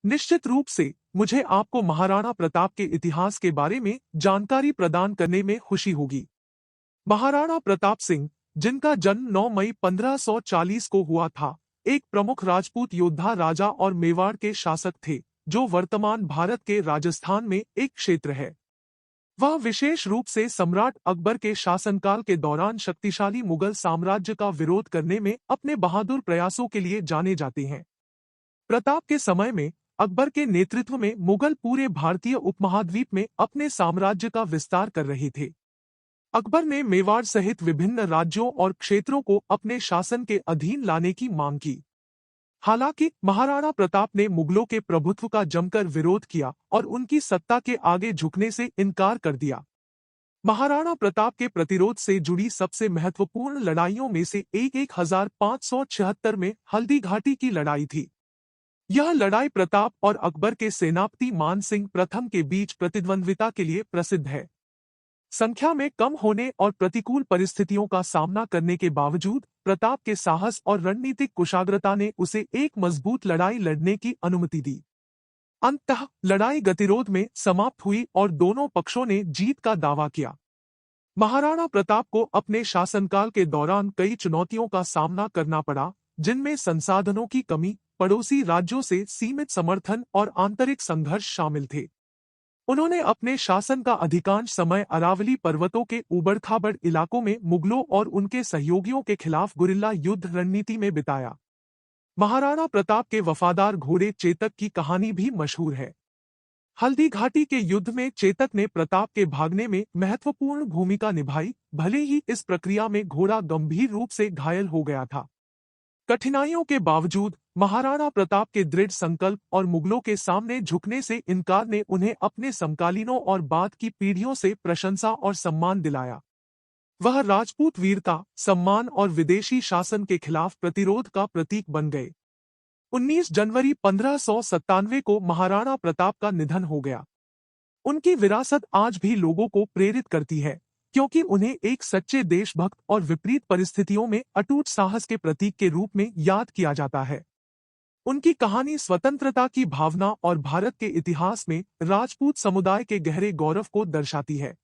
निश्चित रूप से मुझे आपको महाराणा प्रताप के इतिहास के बारे में जानकारी प्रदान करने में खुशी होगी। महाराणा प्रताप सिंह, जिनका जन्म 9 मई 1540 को हुआ था, एक प्रमुख राजपूत योद्धा, राजा और मेवाड़ के शासक थे, जो वर्तमान भारत के राजस्थान में एक क्षेत्र है। वह विशेष रूप से सम्राट अकबर के शासनकाल के दौरान शक्तिशाली मुगल साम्राज्य का विरोध करने में अपने बहादुर प्रयासों के लिए जाने जाते हैं। प्रताप के समय में अकबर के नेतृत्व में मुगल पूरे भारतीय उपमहाद्वीप में अपने साम्राज्य का विस्तार कर रहे थे। अकबर ने मेवाड़ सहित विभिन्न राज्यों और क्षेत्रों को अपने शासन के अधीन लाने की मांग की। हालांकि महाराणा प्रताप ने मुगलों के प्रभुत्व का जमकर विरोध किया और उनकी सत्ता के आगे झुकने से इनकार कर दिया। महाराणा प्रताप के प्रतिरोध से जुड़ी सबसे महत्वपूर्ण लड़ाइयों में से एक 1576 में हल्दी घाटी की लड़ाई थी। यह लड़ाई प्रताप और अकबर के सेनापति मान सिंह प्रथम के बीच प्रतिद्वंद्विता के लिए प्रसिद्ध है। संख्या में कम होने और प्रतिकूल परिस्थितियों का सामना करने के बावजूद प्रताप के साहस और रणनीतिक कुशाग्रता ने उसे एक मजबूत लड़ाई लड़ने की अनुमति दी। अंततः लड़ाई गतिरोध में समाप्त हुई और दोनों पक्षों ने जीत का दावा किया। महाराणा प्रताप को अपने शासनकाल के दौरान कई चुनौतियों का सामना करना पड़ा, जिनमें संसाधनों की कमी, पड़ोसी राज्यों से सीमित समर्थन और आंतरिक संघर्ष शामिल थे। उन्होंने अपने शासन का अधिकांश समय अरावली पर्वतों के उबड़-खाबड़ इलाकों में मुगलों और उनके सहयोगियों के खिलाफ गुरिल्ला युद्ध रणनीति में बिताया। महाराणा प्रताप के वफादार घोड़े चेतक की कहानी भी मशहूर है। हल्दी घाटी के युद्ध में चेतक ने प्रताप के भागने में महत्वपूर्ण भूमिका निभाई, भले ही इस प्रक्रिया में घोड़ा गंभीर रूप से घायल हो गया था। कठिनाइयों के बावजूद महाराणा प्रताप के दृढ़ संकल्प और मुगलों के सामने झुकने से इनकार ने उन्हें अपने समकालीनों और बाद की पीढ़ियों से प्रशंसा और सम्मान दिलाया। वह राजपूत वीरता, सम्मान और विदेशी शासन के खिलाफ प्रतिरोध का प्रतीक बन गए। 19 जनवरी 1597 को महाराणा प्रताप का निधन हो गया। उनकी विरासत आज भी लोगों को प्रेरित करती है, क्योंकि उन्हें एक सच्चे देशभक्त और विपरीत परिस्थितियों में अटूट साहस के प्रतीक के रूप में याद किया जाता है। उनकी कहानी स्वतंत्रता की भावना और भारत के इतिहास में राजपूत समुदाय के गहरे गौरव को दर्शाती है।